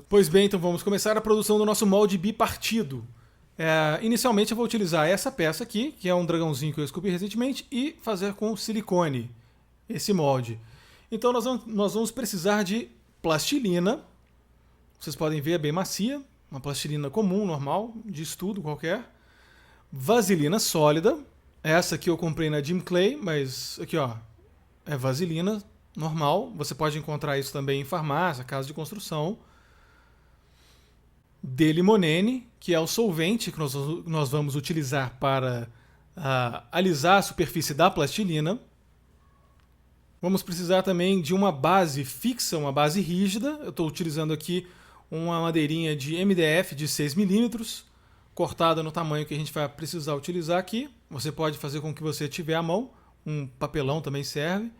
Pois bem, então vamos começar a produção do nosso molde bipartido. Inicialmente eu vou utilizar essa peça aqui, que é um dragãozinho que eu esculpi recentemente, e fazer com silicone esse molde. Então nós vamos precisar de plastilina. Vocês podem ver, é bem macia, uma plastilina comum, normal, de estudo qualquer. Vaselina sólida. Essa aqui eu comprei na Jim Clay, mas aqui ó, é vaselina normal. Você pode encontrar isso também em farmácia, casa de construção. Delimonene, que é o solvente que nós vamos utilizar para alisar a superfície da plastilina. Vamos precisar também de uma base fixa, uma base rígida. Eu estou utilizando aqui uma madeirinha de MDF de 6 milímetros, cortada no tamanho que a gente vai precisar utilizar aqui. Você pode fazer com o que você tiver à mão, um papelão também serve.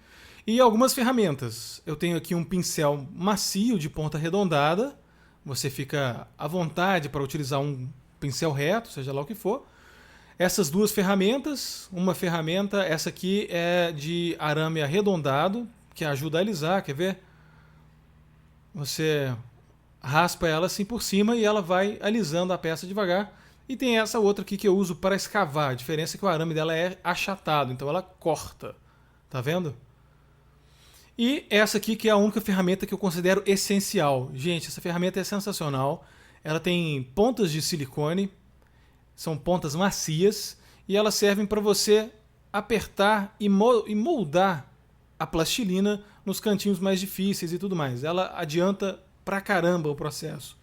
E algumas ferramentas. Eu tenho aqui um pincel macio de ponta arredondada. Você fica à vontade para utilizar um pincel reto, seja lá o que for. Essas duas ferramentas, uma ferramenta, essa aqui é de arame arredondado, que ajuda a alisar, quer ver? Você raspa ela assim por cima e ela vai alisando a peça devagar. E tem essa outra aqui que eu uso para escavar, a diferença é que o arame dela é achatado, então ela corta, tá vendo? E essa aqui que é a única ferramenta que eu considero essencial. Gente, essa ferramenta é sensacional. Ela tem pontas de silicone, são pontas macias, e elas servem para você apertar e moldar a plastilina nos cantinhos mais difíceis e tudo mais. Ela adianta pra caramba o processo.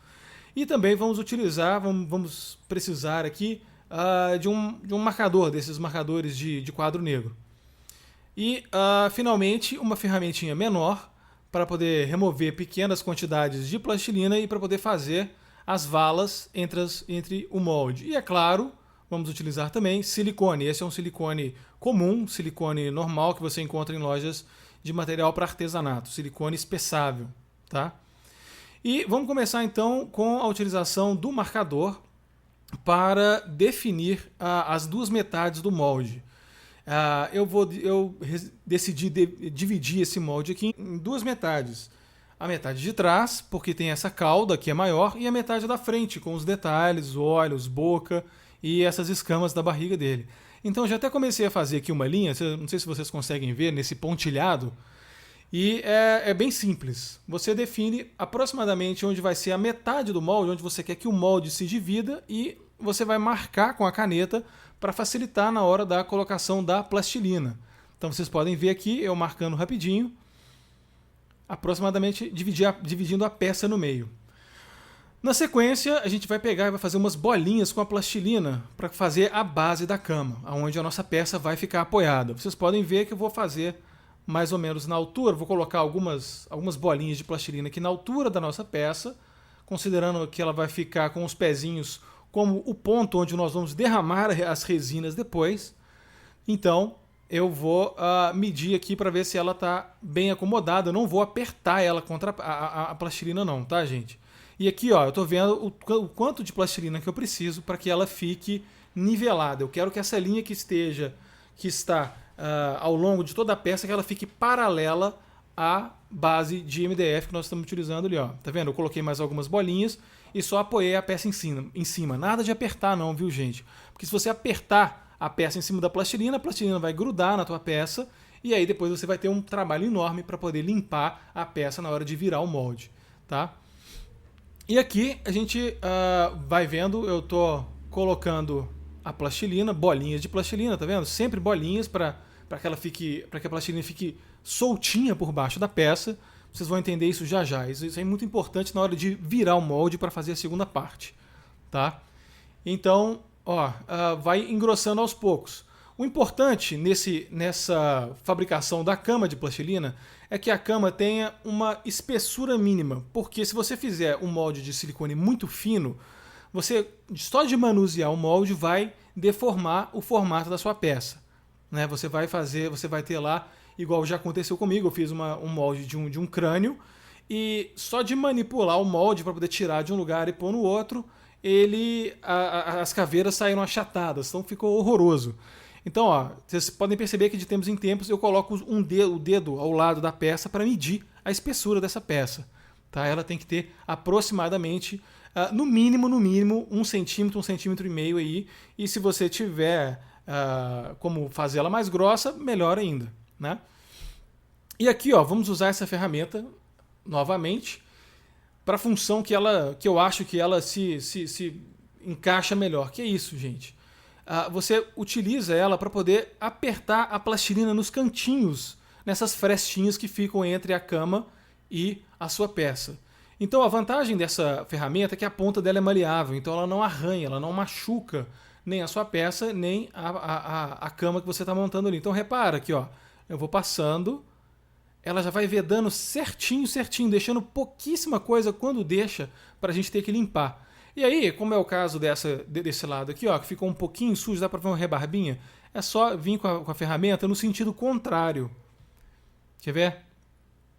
E também vamos utilizar, vamos precisar aqui de um marcador, desses marcadores de quadro negro. E, finalmente, uma ferramentinha menor para poder remover pequenas quantidades de plastilina e para poder fazer as valas entre o molde. E, é claro, vamos utilizar também silicone. Esse é um silicone comum, silicone normal que você encontra em lojas de material para artesanato, silicone espessável. Tá? E vamos começar, então, com a utilização do marcador para definir as duas metades do molde. Eu decidi dividir esse molde aqui em duas metades. A metade de trás, porque tem essa cauda que é maior, e a metade da frente, com os detalhes, olhos, boca e essas escamas da barriga dele. Então eu já até comecei a fazer aqui uma linha, não sei se vocês conseguem ver, nesse pontilhado, e é bem simples. Você define aproximadamente onde vai ser a metade do molde, onde você quer que o molde se divida, e você vai marcar com a caneta para facilitar na hora da colocação da plastilina. Então vocês podem ver aqui, eu marcando rapidinho, aproximadamente dividindo a peça no meio. Na sequência, a gente vai pegar e vai fazer umas bolinhas com a plastilina para fazer a base da cama, onde a nossa peça vai ficar apoiada. Vocês podem ver que eu vou fazer mais ou menos na altura, vou colocar algumas bolinhas de plastilina aqui na altura da nossa peça, considerando que ela vai ficar com os pezinhos como o ponto onde nós vamos derramar as resinas depois. Então, eu vou medir aqui para ver se ela está bem acomodada. Eu não vou apertar ela contra a plastilina não, tá, gente? E aqui, ó, eu estou vendo o quanto de plastilina que eu preciso para que ela fique nivelada. Eu quero que essa linha que está ao longo de toda a peça, que ela fique paralela à base de MDF que nós estamos utilizando ali, ó. Tá vendo? Eu coloquei mais algumas bolinhas e só apoiei a peça em cima. Nada de apertar não, viu, gente? Porque se você apertar a peça em cima da plastilina, a plastilina vai grudar na tua peça e aí depois você vai ter um trabalho enorme para poder limpar a peça na hora de virar o molde, tá? E aqui a gente vai vendo, eu tô colocando a plastilina, bolinhas de plastilina, tá vendo? Sempre bolinhas para que a plastilina fique soltinha por baixo da peça. Vocês vão entender isso já já. Isso é muito importante na hora de virar o molde para fazer a segunda parte, tá? Então, ó, vai engrossando aos poucos. O importante nessa fabricação da cama de plastilina é que a cama tenha uma espessura mínima, porque se você fizer um molde de silicone muito fino, você só de manusear o molde vai deformar o formato da sua peça, né? Você vai ter lá, igual já aconteceu comigo, eu fiz um molde de um crânio e só de manipular o molde para poder tirar de um lugar e pôr no outro, as caveiras saíram achatadas, então ficou horroroso. Então, ó, vocês podem perceber que de tempos em tempos eu coloco o dedo ao lado da peça para medir a espessura dessa peça. Tá? Ela tem que ter aproximadamente, no mínimo, 1 centímetro e meio aí. E se você tiver como fazer ela mais grossa, melhor ainda. Né? E aqui, ó, vamos usar essa ferramenta novamente para a função que eu acho que ela se encaixa melhor. Que é isso, gente. Você utiliza ela para poder apertar a plastilina nos cantinhos, nessas frestinhas que ficam entre a cama e a sua peça. Então a vantagem dessa ferramenta é que a ponta dela é maleável, então ela não arranha, ela não machuca nem a sua peça, nem a cama que você está montando ali. Então repara aqui, ó, eu vou passando, ela já vai vedando certinho, deixando pouquíssima coisa quando deixa para a gente ter que limpar. E aí, como é o caso desse lado aqui, ó, que ficou um pouquinho sujo, dá para ver uma rebarbinha, é só vir com a ferramenta no sentido contrário. Quer ver?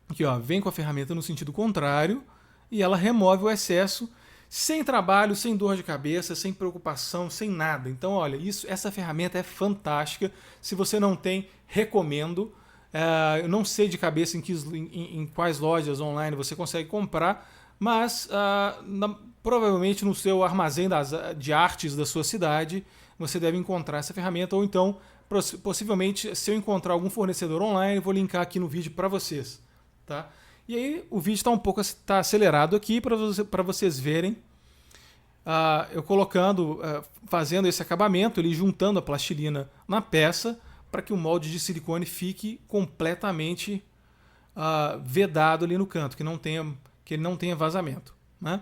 Aqui, ó, vem com a ferramenta no sentido contrário e ela remove o excesso sem trabalho, sem dor de cabeça, sem preocupação, sem nada. Então, olha, essa ferramenta é fantástica. Se você não tem, recomendo. Eu não sei de cabeça em quais lojas online você consegue comprar, mas provavelmente no seu armazém de artes da sua cidade você deve encontrar essa ferramenta, ou então possivelmente se eu encontrar algum fornecedor online, eu vou linkar aqui no vídeo para vocês. Tá? E aí o vídeo está um pouco acelerado aqui para vocês verem eu colocando, fazendo esse acabamento, ele juntando a plastilina na peça para que o molde de silicone fique completamente vedado ali no canto, que ele não tenha vazamento. Né?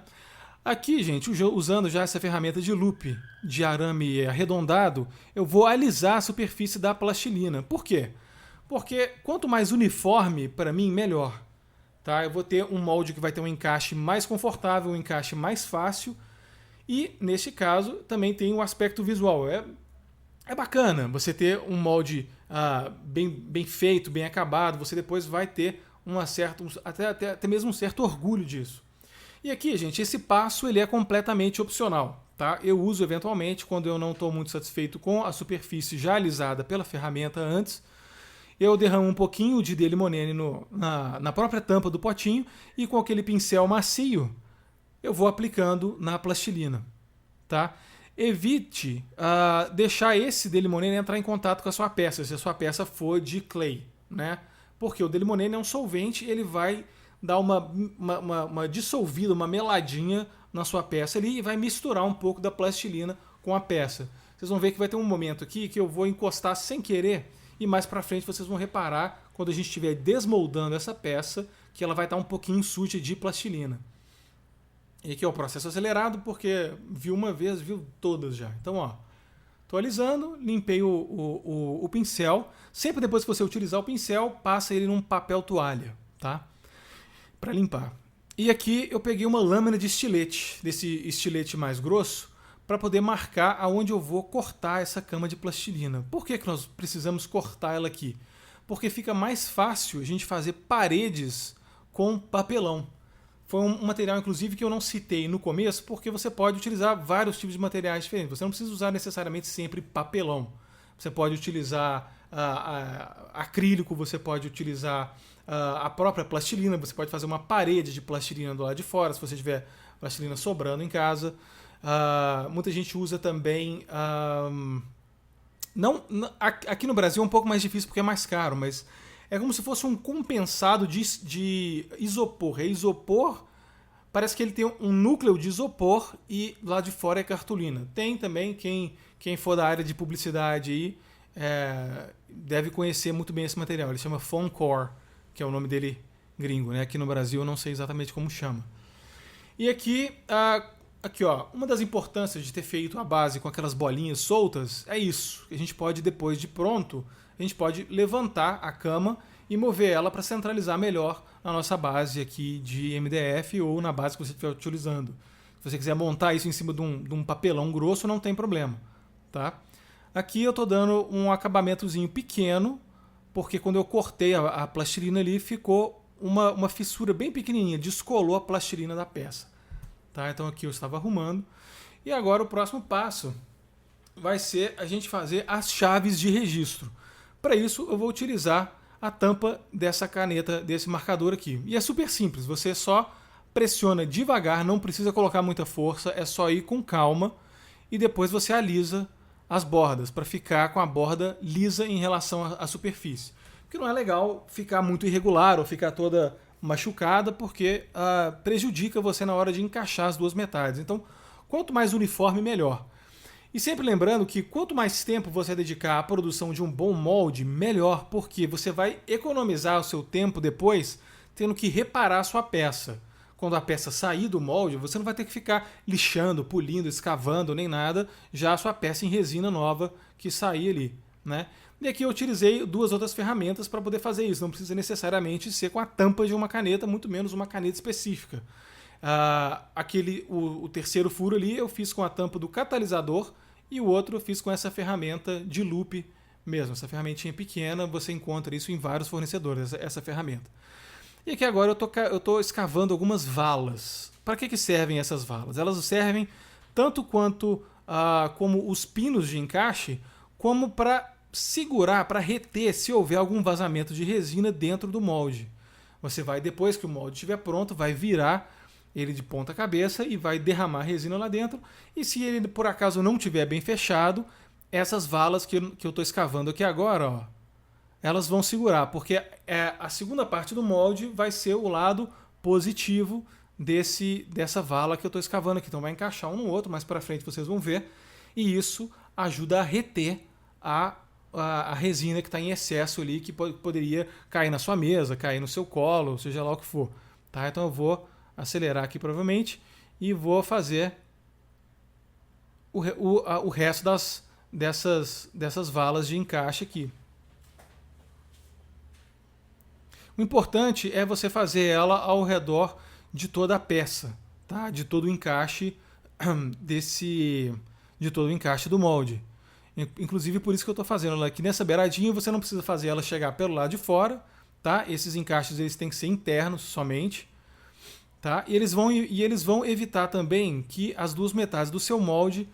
Aqui, gente, usando já essa ferramenta de loop de arame arredondado, eu vou alisar a superfície da plastilina. Por quê? Porque quanto mais uniforme, para mim, melhor. Tá? Eu vou ter um molde que vai ter um encaixe mais confortável, um encaixe mais fácil. E, neste caso, também tem o aspecto visual. É bacana você ter um molde bem feito, bem acabado. Você depois vai ter até mesmo um certo orgulho disso. E aqui, gente, esse passo ele é completamente opcional. Tá? Eu uso eventualmente quando eu não estou muito satisfeito com a superfície já alisada pela ferramenta antes. Eu derramo um pouquinho de Delimonene na própria tampa do potinho e com aquele pincel macio eu vou aplicando na plastilina. Tá? Evite deixar esse Delimonene entrar em contato com a sua peça, se a sua peça for de clay. Né? Porque o Delimonene é um solvente, ele vai dar uma dissolvida, uma meladinha na sua peça ali e vai misturar um pouco da plastilina com a peça. Vocês vão ver que vai ter um momento aqui que eu vou encostar sem querer e mais pra frente vocês vão reparar quando a gente estiver desmoldando essa peça que ela vai estar um pouquinho suja de plastilina. E aqui é o processo acelerado porque viu uma vez, viu todas já. Então, ó, tô alisando, limpei o pincel. Sempre depois que você utilizar o pincel, passa ele num papel toalha, tá? Para limpar. E aqui eu peguei uma lâmina de estilete, desse estilete mais grosso, para poder marcar aonde eu vou cortar essa cama de plastilina. Por que nós precisamos cortar ela aqui? Porque fica mais fácil a gente fazer paredes com papelão. Foi um material, inclusive, que eu não citei no começo, porque você pode utilizar vários tipos de materiais diferentes. Você não precisa usar necessariamente sempre papelão. Você pode utilizar acrílico, você pode utilizar a própria plastilina, você pode fazer uma parede de plastilina do lado de fora, se você tiver plastilina sobrando em casa. Muita gente usa também... aqui no Brasil é um pouco mais difícil porque é mais caro, mas é como se fosse um compensado de isopor. É isopor, parece que ele tem um núcleo de isopor e lá de fora é cartolina. Tem também, quem for da área de publicidade aí, deve conhecer muito bem esse material. Ele chama Foam Core, que é o nome dele gringo, né? Aqui no Brasil eu não sei exatamente como chama. E aqui, ó, uma das importâncias de ter feito a base com aquelas bolinhas soltas é isso. A gente pode, depois de pronto, a gente pode levantar a cama e mover ela para centralizar melhor na nossa base aqui de MDF ou na base que você estiver utilizando. Se você quiser montar isso em cima de um papelão grosso, não tem problema. Tá? Aqui eu estou dando um acabamentozinho pequeno, porque quando eu cortei a plastilina ali, ficou uma fissura bem pequenininha, descolou a plastilina da peça. Tá? Então aqui eu estava arrumando. E agora o próximo passo vai ser a gente fazer as chaves de registro. Para isso eu vou utilizar a tampa dessa caneta, desse marcador aqui. E é super simples, você só pressiona devagar, não precisa colocar muita força, é só ir com calma e depois você alisa as bordas para ficar com a borda lisa em relação à superfície. Porque não é legal ficar muito irregular ou ficar toda machucada, porque prejudica você na hora de encaixar as duas metades. Então, quanto mais uniforme, melhor. E sempre lembrando que quanto mais tempo você dedicar à produção de um bom molde, melhor, porque você vai economizar o seu tempo depois tendo que reparar a sua peça. Quando a peça sair do molde, você não vai ter que ficar lixando, polindo, escavando, nem nada, já a sua peça em resina nova que sair ali, né? E aqui eu utilizei duas outras ferramentas para poder fazer isso. Não precisa necessariamente ser com a tampa de uma caneta, muito menos uma caneta específica. O terceiro furo ali eu fiz com a tampa do catalisador e o outro eu fiz com essa ferramenta de loop mesmo. Essa ferramentinha pequena, você encontra isso em vários fornecedores, essa ferramenta. E aqui agora eu estou escavando algumas valas. Para que servem essas valas? Elas servem tanto quanto como os pinos de encaixe, como para segurar, para reter se houver algum vazamento de resina dentro do molde. Você vai, depois que o molde estiver pronto, vai virar ele de ponta cabeça e vai derramar resina lá dentro. E se ele por acaso não estiver bem fechado, essas valas que eu estou escavando aqui agora, ó, elas vão segurar, porque a segunda parte do molde vai ser o lado positivo dessa vala que eu estou escavando aqui. Então vai encaixar um no outro, mais para frente vocês vão ver. E isso ajuda a reter a resina que está em excesso ali, que poderia cair na sua mesa, cair no seu colo, seja lá o que for. Tá? Então eu vou acelerar aqui provavelmente e vou fazer o resto dessas valas de encaixe aqui. O importante é você fazer ela ao redor de toda a peça, tá? De todo o encaixe de todo o encaixe do molde. Inclusive por isso que eu estou fazendo ela aqui nessa beiradinha. Você não precisa fazer ela chegar pelo lado de fora, tá? Esses encaixes eles têm que ser internos somente, tá? E eles vão evitar também que as duas metades do seu molde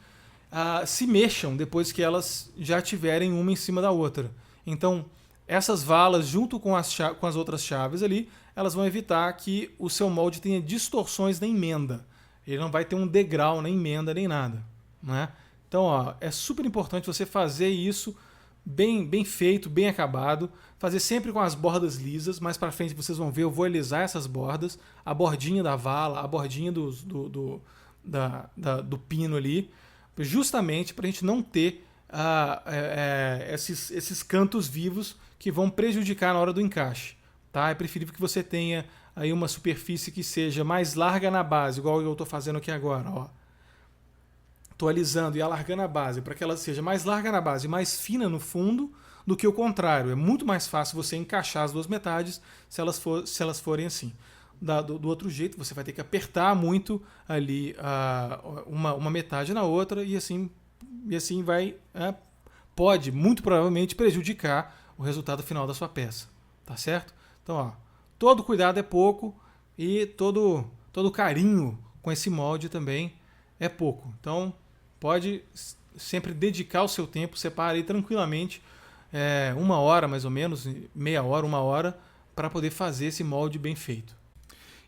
se mexam depois que elas já tiverem uma em cima da outra. Então essas valas, junto com as outras chaves ali, elas vão evitar que o seu molde tenha distorções na emenda. Ele não vai ter um degrau na emenda nem nada, né? Então, ó, é super importante você fazer isso bem feito, bem acabado. Fazer sempre com as bordas lisas. Mais para frente vocês vão ver, eu vou alisar essas bordas. A bordinha da vala, a bordinha do pino ali. Justamente para a gente não ter esses cantos vivos que vão prejudicar na hora do encaixe. Tá? É preferível que você tenha aí uma superfície que seja mais larga na base, igual eu estou fazendo aqui agora. Estou alisando e alargando a base para que ela seja mais larga na base e mais fina no fundo do que o contrário. É muito mais fácil você encaixar as duas metades se elas forem assim. Do outro jeito, você vai ter que apertar muito ali uma metade na outra e assim vai, pode muito provavelmente prejudicar o resultado final da sua peça, tá certo? Então, ó, todo cuidado é pouco e todo carinho com esse molde também é pouco. Então, pode sempre dedicar o seu tempo, separe aí tranquilamente 1 hora mais ou menos, meia hora, 1 hora, para poder fazer esse molde bem feito.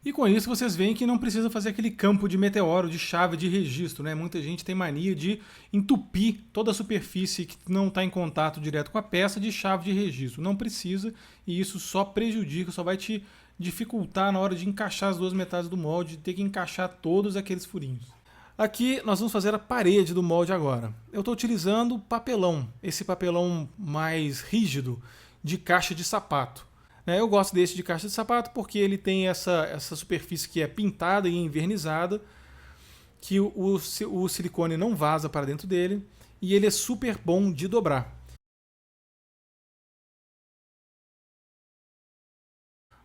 E com isso vocês veem que não precisa fazer aquele campo de meteoro, de chave de registro, né? Muita gente tem mania de entupir toda a superfície que não está em contato direto com a peça de chave de registro. Não precisa, e isso só prejudica, só vai te dificultar na hora de encaixar as duas metades do molde, ter que encaixar todos aqueles furinhos. Aqui nós vamos fazer a parede do molde agora. Eu estou utilizando papelão, esse papelão mais rígido de caixa de sapato. Eu gosto desse de caixa de sapato porque ele tem essa superfície que é pintada e envernizada, que o silicone não vaza para dentro dele e ele é super bom de dobrar.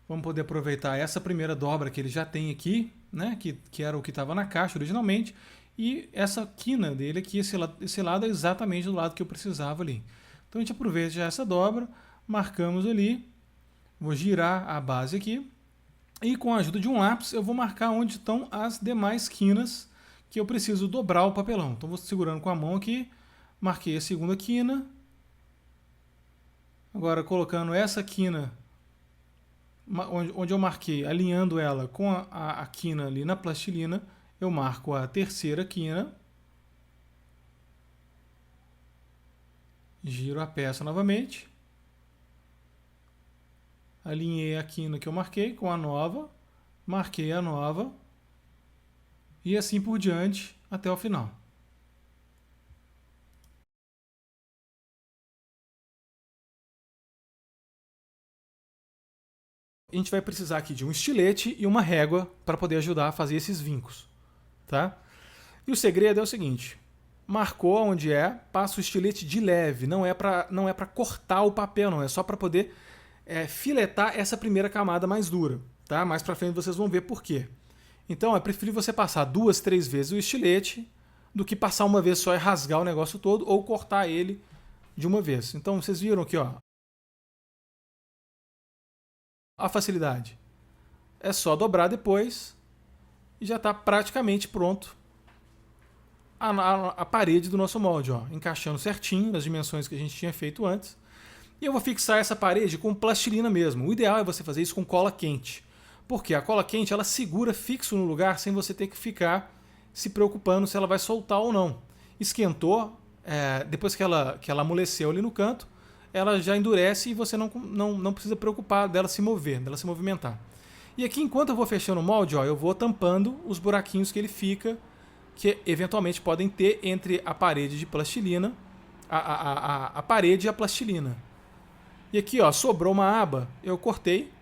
Vamos poder aproveitar essa primeira dobra que ele já tem aqui, né, que era o que estava na caixa originalmente, e essa quina dele aqui, esse lado é exatamente do lado que eu precisava ali. Então a gente aproveita já essa dobra, marcamos ali. Vou girar a base aqui e com a ajuda de um lápis eu vou marcar onde estão as demais quinas que eu preciso dobrar o papelão. Então vou segurando com a mão aqui, marquei a segunda quina. Agora colocando essa quina onde eu marquei, alinhando ela com a quina ali na plastilina, eu marco a terceira quina, giro a peça novamente, alinhei a quina que eu marquei com a nova, marquei a nova e assim por diante até o final. A gente vai precisar aqui de um estilete e uma régua para poder ajudar a fazer esses vincos, tá? E o segredo é o seguinte: marcou onde é, passa o estilete de leve, não é para cortar o papel, não, é só para poder filetar essa primeira camada mais dura, tá? Mais para frente vocês vão ver por quê. Então é preferível você passar 2, 3 vezes o estilete do que passar uma vez só e rasgar o negócio todo ou cortar ele de uma vez. Então vocês viram aqui, ó, a facilidade. É só dobrar depois e já está praticamente pronto a parede do nosso molde, ó, encaixando certinho nas dimensões que a gente tinha feito antes. E eu vou fixar essa parede com plastilina mesmo. O ideal é você fazer isso com cola quente, porque a cola quente ela segura fixo no lugar sem você ter que ficar se preocupando se ela vai soltar ou não. Esquentou, depois que ela amoleceu ali no canto, ela já endurece e você não precisa preocupar dela se mover, dela se movimentar. E aqui, enquanto eu vou fechando o molde, ó, eu vou tampando os buraquinhos que ele fica, que eventualmente podem ter entre a parede de plastilina, a parede e a plastilina. E aqui, ó, sobrou uma aba, eu cortei,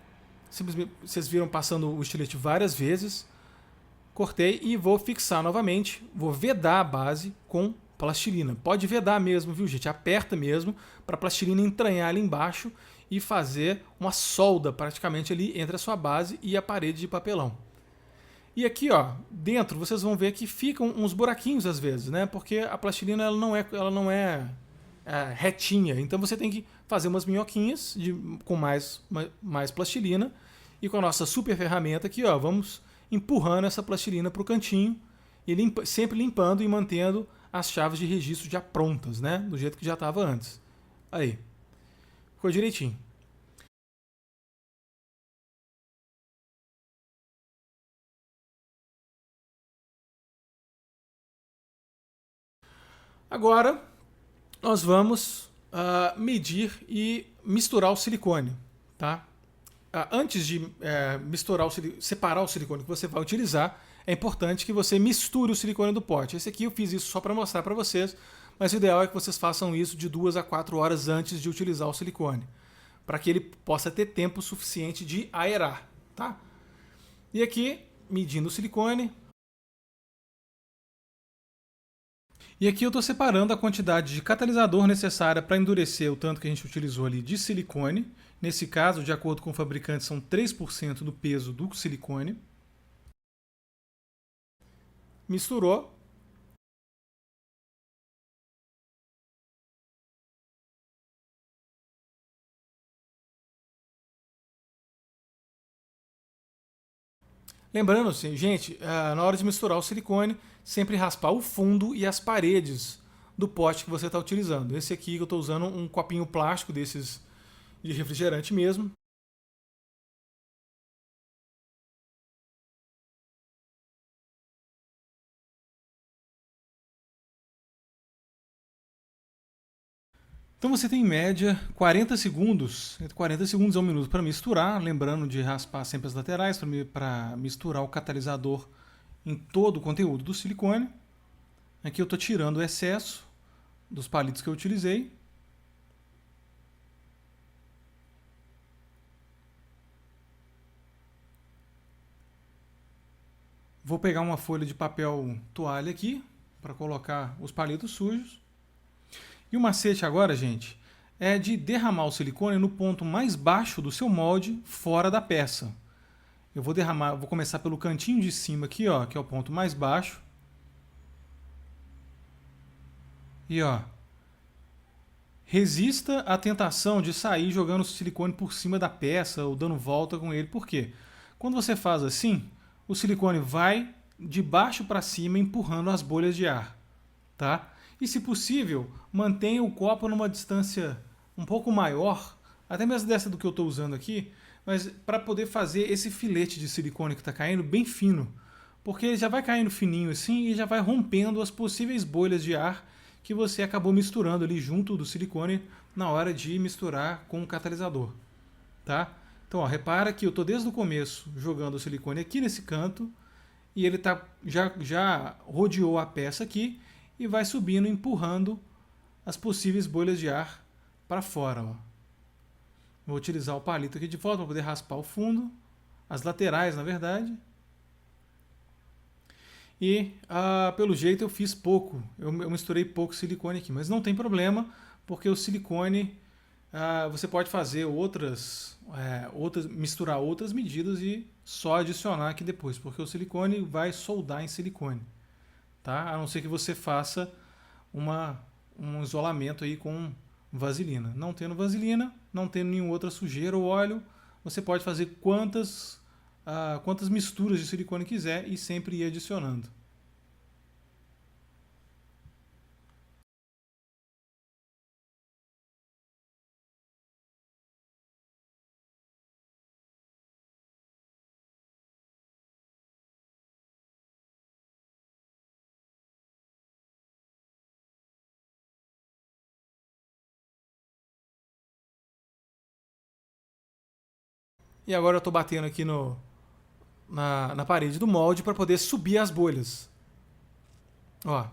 simplesmente, vocês viram passando o estilete várias vezes, cortei e vou fixar novamente, vou vedar a base com plastilina. Pode vedar mesmo, viu, gente? Aperta mesmo para a plastilina entranhar ali embaixo e fazer uma solda praticamente ali entre a sua base e a parede de papelão. E aqui, ó, dentro vocês vão ver que ficam uns buraquinhos às vezes, né? Porque a plastilina ela não é retinha, então você tem que fazer umas minhoquinhas com mais plastilina e com a nossa super ferramenta aqui, ó, vamos empurrando essa plastilina para o cantinho e sempre limpando e mantendo as chaves de registro já prontas, né? Do jeito que já estava antes. Aí. Ficou direitinho. Agora, nós vamos medir e misturar o silicone, tá? Antes de separar o silicone que você vai utilizar, é importante que você misture o silicone do pote. Esse aqui eu fiz isso só para mostrar para vocês, mas o ideal é que vocês façam isso de 2 a 4 horas antes de utilizar o silicone, para que ele possa ter tempo suficiente de aerar, tá? E aqui, medindo o silicone. E aqui eu estou separando a quantidade de catalisador necessária para endurecer o tanto que a gente utilizou ali de silicone. Nesse caso, de acordo com o fabricante, são 3% do peso do silicone. Misturou. Lembrando, assim, gente, na hora de misturar o silicone, sempre raspar o fundo e as paredes do pote que você está utilizando. Esse aqui que eu estou usando um copinho plástico desses de refrigerante mesmo. Então você tem em média 40 segundos, entre 40 segundos e 1 minuto para misturar, lembrando de raspar sempre as laterais para misturar o catalisador em todo o conteúdo do silicone. Aqui eu estou tirando o excesso dos palitos que eu utilizei. Vou pegar uma folha de papel toalha aqui para colocar os palitos sujos. E o macete agora, gente, é de derramar o silicone no ponto mais baixo do seu molde, fora da peça. Eu vou derramar, vou começar pelo cantinho de cima aqui, ó, que é o ponto mais baixo. E ó, resista à tentação de sair jogando o silicone por cima da peça ou dando volta com ele. Por quê? Quando você faz assim, o silicone vai de baixo para cima empurrando as bolhas de ar, tá? E se possível, mantenha o copo numa distância um pouco maior, até mesmo dessa do que eu estou usando aqui, mas para poder fazer esse filete de silicone que está caindo bem fino, porque ele já vai caindo fininho assim e já vai rompendo as possíveis bolhas de ar que você acabou misturando ali junto do silicone na hora de misturar com o catalisador, tá? Então, ó, repara que eu estou desde o começo jogando o silicone aqui nesse canto e ele já rodeou a peça aqui e vai subindo, empurrando as possíveis bolhas de ar para fora. Ó. Vou utilizar o palito aqui de volta para poder raspar o fundo, as laterais, na verdade. E, pelo jeito, eu fiz pouco. Eu misturei pouco silicone aqui, mas não tem problema, porque o silicone você pode fazer misturar outras medidas e só adicionar aqui depois, porque o silicone vai soldar em silicone, tá? A não ser que você faça um isolamento aí com vaselina. Não tendo vaselina, não tendo nenhuma outra sujeira ou óleo, você pode fazer quantas misturas de silicone quiser e sempre ir adicionando. E agora eu estou batendo aqui na parede do molde para poder subir as bolhas. Ó.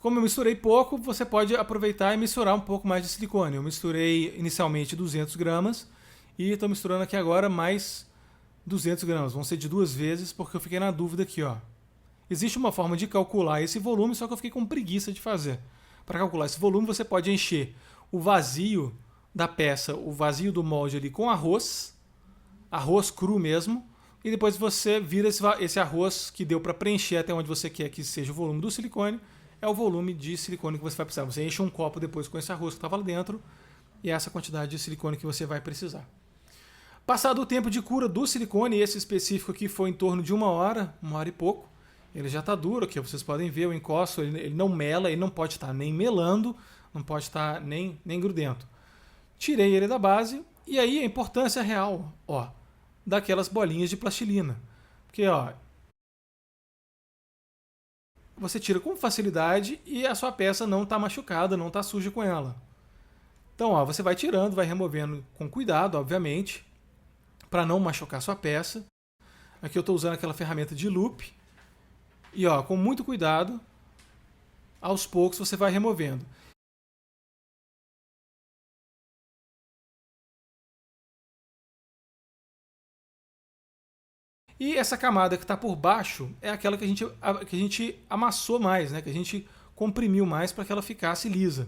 Como eu misturei pouco, você pode aproveitar e misturar um pouco mais de silicone. Eu misturei inicialmente 200 gramas e estou misturando aqui agora mais 200 gramas. Vão ser de 2 vezes porque eu fiquei na dúvida aqui. Ó. Existe uma forma de calcular esse volume, só que eu fiquei com preguiça de fazer. Para calcular esse volume, você pode encher o vazio da peça, o vazio do molde ali com arroz cru mesmo, e depois você vira esse arroz que deu para preencher até onde você quer que seja o volume do silicone, é o volume de silicone que você vai precisar. Você enche um copo depois com esse arroz que estava lá dentro, e é essa quantidade de silicone que você vai precisar. Passado o tempo de cura do silicone, esse específico aqui foi em torno de 1 hora e pouco, ele já está duro aqui, vocês podem ver, eu encosto, ele não mela, ele não pode estar nem melando, não pode estar nem grudento. Tirei ele da base, e aí a importância real, ó, daquelas bolinhas de plastilina. Porque, ó, você tira com facilidade e a sua peça não está machucada, não está suja com ela. Então, ó, você vai tirando, vai removendo com cuidado, obviamente, para não machucar a sua peça. Aqui eu estou usando aquela ferramenta de loop. E, ó, com muito cuidado, aos poucos você vai removendo. E essa camada que está por baixo é aquela que a gente amassou mais, né? Que a gente comprimiu mais para que ela ficasse lisa.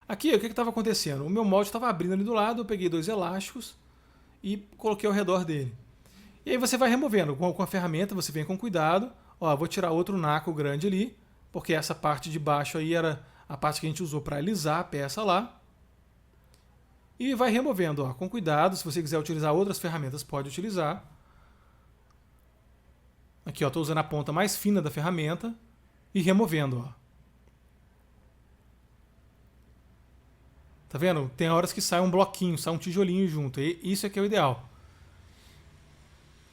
Aqui, o que estava acontecendo? O meu molde estava abrindo ali do lado, eu peguei 2 elásticos e coloquei ao redor dele. E aí você vai removendo com a ferramenta, você vem com cuidado. Ó, vou tirar outro naco grande ali, porque essa parte de baixo aí era a parte que a gente usou para alisar a peça lá. E vai removendo, ó, com cuidado. Se você quiser utilizar outras ferramentas, pode utilizar. Aqui, ó, estou usando a ponta mais fina da ferramenta e removendo, ó. Tá vendo? Tem horas que sai um bloquinho, sai um tijolinho junto. E isso é que é o ideal.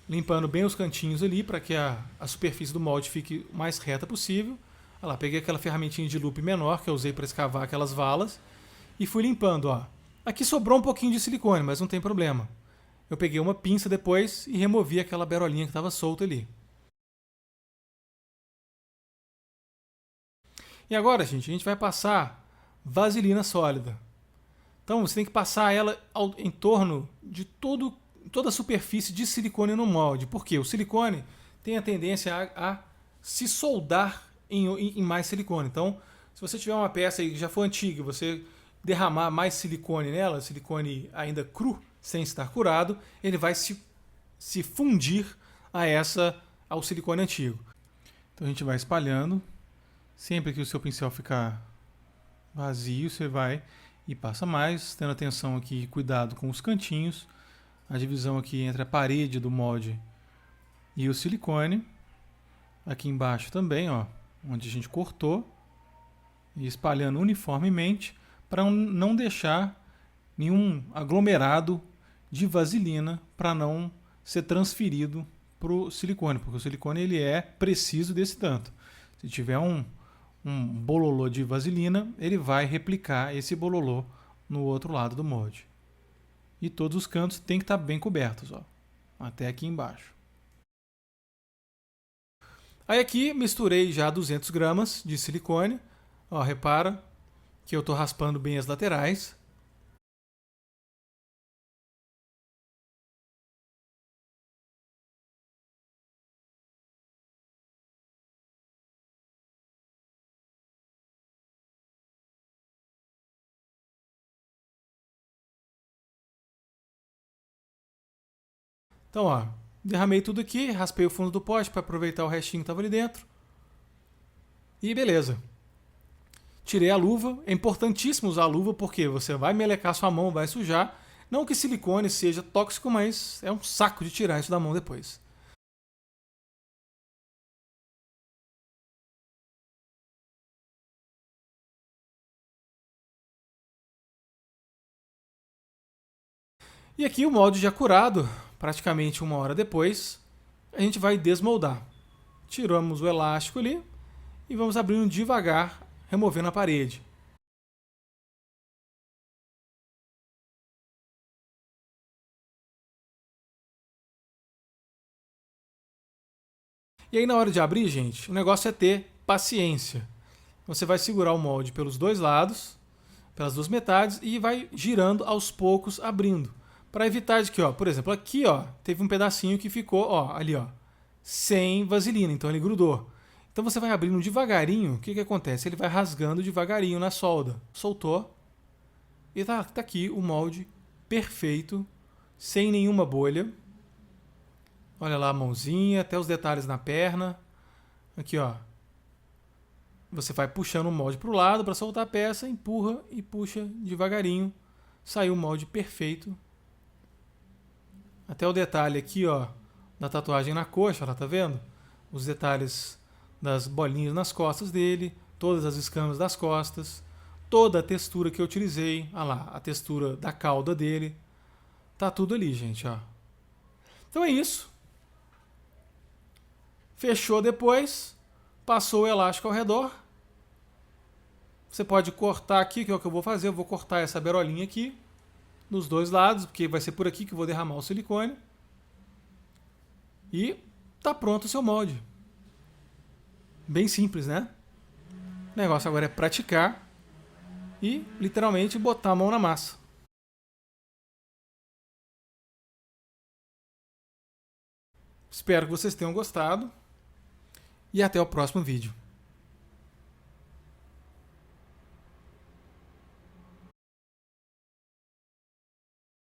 Limpando bem os cantinhos ali para que a superfície do molde fique o mais reta possível. Olha lá, peguei aquela ferramentinha de loop menor que eu usei para escavar aquelas valas e fui limpando, ó. Aqui sobrou um pouquinho de silicone, mas não tem problema. Eu peguei uma pinça depois e removi aquela berolinha que estava solta ali. E agora, gente, a gente vai passar vaselina sólida. Então você tem que passar ela em torno de toda a superfície de silicone no molde. Por quê? O silicone tem a tendência a se soldar em mais silicone. Então, se você tiver uma peça que já for antiga, você derramar mais silicone nela, silicone ainda cru, sem estar curado, ele vai se fundir ao silicone antigo. Então a gente vai espalhando. Sempre que o seu pincel ficar vazio, você vai e passa mais, tendo atenção aqui, cuidado com os cantinhos, a divisão aqui entre a parede do molde e o silicone. Aqui embaixo também, ó, onde a gente cortou. E espalhando uniformemente para não deixar nenhum aglomerado de vaselina para não ser transferido para o silicone, porque o silicone ele é preciso desse tanto. Se tiver um bololô de vaselina, ele vai replicar esse bololô no outro lado do molde. E todos os cantos têm que estar bem cobertos, ó, até aqui embaixo. Aí aqui misturei já 200 gramas de silicone. Ó, repara que eu estou raspando bem as laterais. Então, ó, derramei tudo aqui, raspei o fundo do pote para aproveitar o restinho que estava ali dentro. E beleza. Tirei a luva. É importantíssimo usar a luva porque você vai melecar sua mão, vai sujar. Não que silicone seja tóxico, mas é um saco de tirar isso da mão depois. E aqui o molde já curado, praticamente 1 hora depois, a gente vai desmoldar. Tiramos o elástico ali e vamos abrindo devagar, removendo a parede. E aí na hora de abrir, gente, o negócio é ter paciência. Você vai segurar o molde pelos dois lados, pelas duas metades e vai girando aos poucos, abrindo. Para evitar de que, ó, por exemplo, aqui, ó, teve um pedacinho que ficou, ó, ali, ó, sem vaselina, então ele grudou. Então você vai abrindo devagarinho, o que acontece? Ele vai rasgando devagarinho na solda. Soltou e tá aqui o molde perfeito, sem nenhuma bolha. Olha lá a mãozinha, até os detalhes na perna. Aqui, ó. Você vai puxando o molde para o lado para soltar a peça, empurra e puxa devagarinho. Saiu o molde perfeito. Até o detalhe aqui, ó, da tatuagem na coxa, ó, tá vendo? Os detalhes das bolinhas nas costas dele, todas as escamas das costas, toda a textura que eu utilizei, olha lá, a textura da cauda dele. Tá tudo ali, gente, ó. Então é isso. Fechou depois, passou o elástico ao redor. Você pode cortar aqui, que é o que eu vou fazer. Eu vou cortar essa berolinha aqui, nos dois lados, porque vai ser por aqui que eu vou derramar o silicone. E tá pronto o seu molde. Bem simples, né? O negócio agora é praticar e literalmente botar a mão na massa. Espero que vocês tenham gostado e até o próximo vídeo.